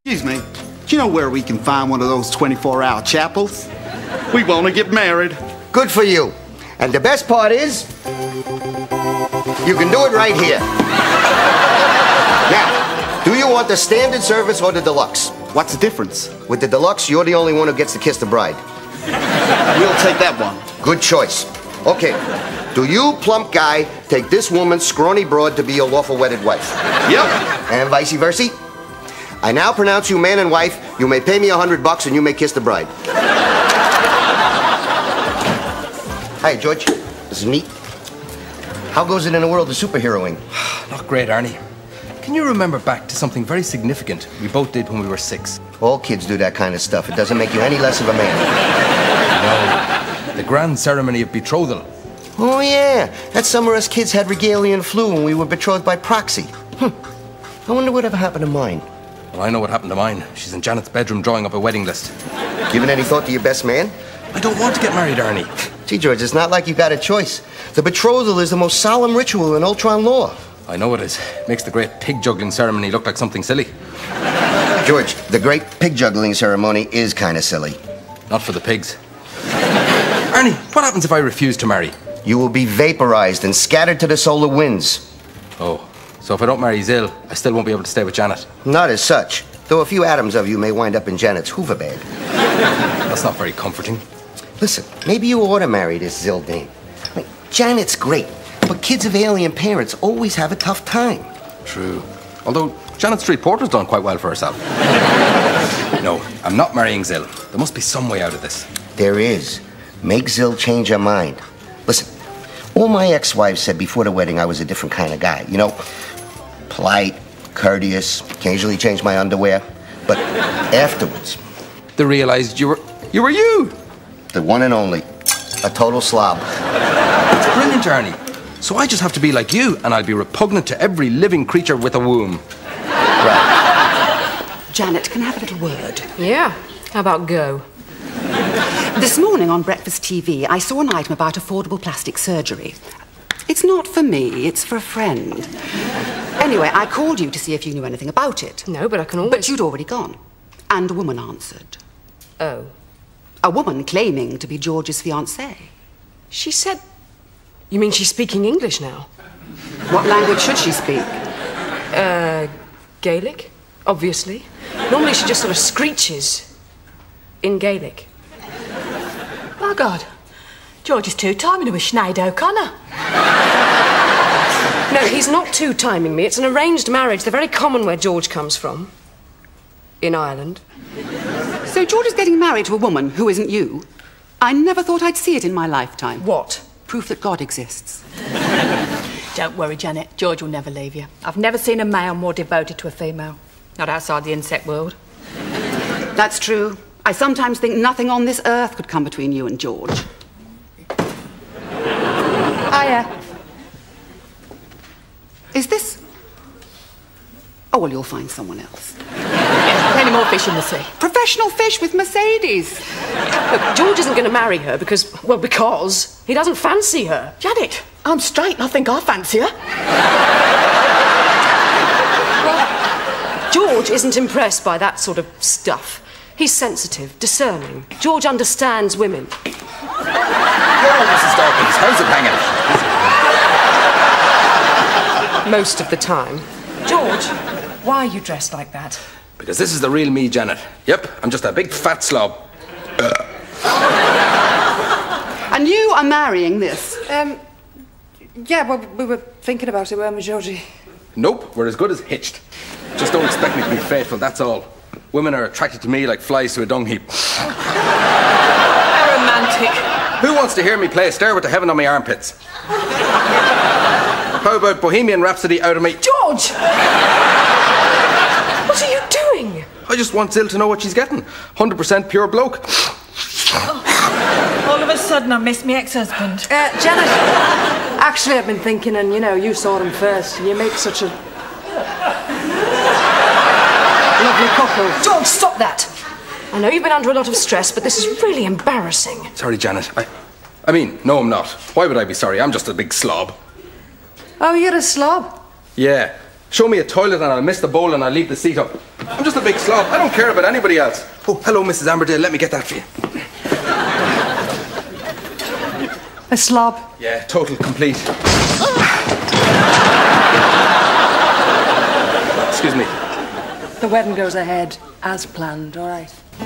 Excuse me, do you know where we can find one of those 24-hour chapels? We want to get married. Good for you. And the best part is, you can do it right here. Now, do you want the standard service or the deluxe? What's the difference? With the deluxe, you're the only one who gets to kiss the bride. We'll take that one. Good choice. Okay, do you, plump guy, take this woman's scrawny broad to be your lawful wedded wife? Yep. And vice versa? I now pronounce you man and wife. You may pay me $100 and you may kiss the bride. Hi, George. This is neat. How goes it in the world of superheroing? Not great, Arnie. Can you remember back to something very significant we both did when we were 6? All kids do that kind of stuff. It doesn't make you any less of a man. No. The grand ceremony of betrothal. Oh, yeah. That summer us kids had regalia and flu when we were betrothed by proxy. I wonder whatever happened to mine. Well, I know what happened to mine. She's in Janet's bedroom drawing up a wedding list. Given any thought to your best man? I don't want to get married, Arnie. Gee, George, it's not like you got a choice. The betrothal is the most solemn ritual in Ultron law. I know it is. Makes the great pig juggling ceremony look like something silly. George, the great pig juggling ceremony is kind of silly. Not for the pigs. Arnie, what happens if I refuse to marry? You will be vaporized and scattered to the solar winds. Oh, so if I don't marry Zill, I still won't be able to stay with Janet? Not as such, though a few atoms of you may wind up in Janet's Hoover bag. That's not very comforting. Listen, maybe you ought to marry this Zill dame. Like, Janet's great, but kids of alien parents always have a tough time. True. Although Janet Street Porter's done quite well for herself. No, I'm not marrying Zill. There must be some way out of this. There is. Make Zill change her mind. Listen, all my ex-wives said before the wedding I was a different kind of guy. You know, polite, courteous, occasionally change my underwear. But afterwards... They realized you were you! The one and only. A total slob. That's brilliant, Arnie. So I just have to be like you, and I'll be repugnant to every living creature with a womb. Right. Janet, can I have a little word? Yeah. How about go? This morning on Breakfast TV, I saw an item about affordable plastic surgery. It's not for me, it's for a friend. Anyway, I called you to see if you knew anything about it. No, but I can always... But you'd already gone. And a woman answered. Oh. A woman claiming to be George's fiancée. She said... You mean she's speaking English now? What language should she speak? Gaelic, obviously. Normally she just sort of screeches in Gaelic. My God, George is two-timing her with Sinead O'Connor. No, he's not two-timing me. It's an arranged marriage. They're very common where George comes from. In Ireland. So George is getting married to a woman who isn't you? I never thought I'd see it in my lifetime. What? Proof that God exists. Don't worry, Janet. George will never leave you. I've never seen a male more devoted to a female. Not outside the insect world. That's true. I sometimes think nothing on this earth could come between you and George. Hiya. Is this... Oh, well, you'll find someone else. Plenty more fish in the sea. Professional fish with Mercedes. Look, George isn't going to marry her because he doesn't fancy her. Janet, I'm straight and I think I fancy her. Well, George isn't impressed by that sort of stuff. He's sensitive, discerning. George understands women. Hello, Mrs. Dawkins. How's it hanging? Most of the time. George, why are you dressed like that? Because this is the real me, Janet. Yep, I'm just a big fat slob. And you are marrying this? Yeah, well, we were thinking about it, weren't we, Georgie? Nope, we're as good as hitched. Just don't expect me to be faithful, that's all. Women are attracted to me like flies to a dung heap. How romantic. Who wants to hear me play Stairway to Heaven on my armpits? How about Bohemian Rhapsody out of me? George! What are you doing? I just want Zill to know what she's getting. 100% pure bloke. All of a sudden I miss my ex-husband. Janet, actually I've been thinking, and you saw them first, and you make such a lovely couple. George, stop that! I know you've been under a lot of stress, but this is really embarrassing. Sorry, Janet. I mean, no, I'm not. Why would I be sorry? I'm just a big slob. Oh, you're a slob? Yeah. Show me a toilet and I'll miss the bowl and I'll leave the seat up. I'm just a big slob. I don't care about anybody else. Oh, hello, Mrs. Amberdale. Let me get that for you. A slob. Yeah, total, complete. Excuse me. The wedding goes ahead as planned, all right.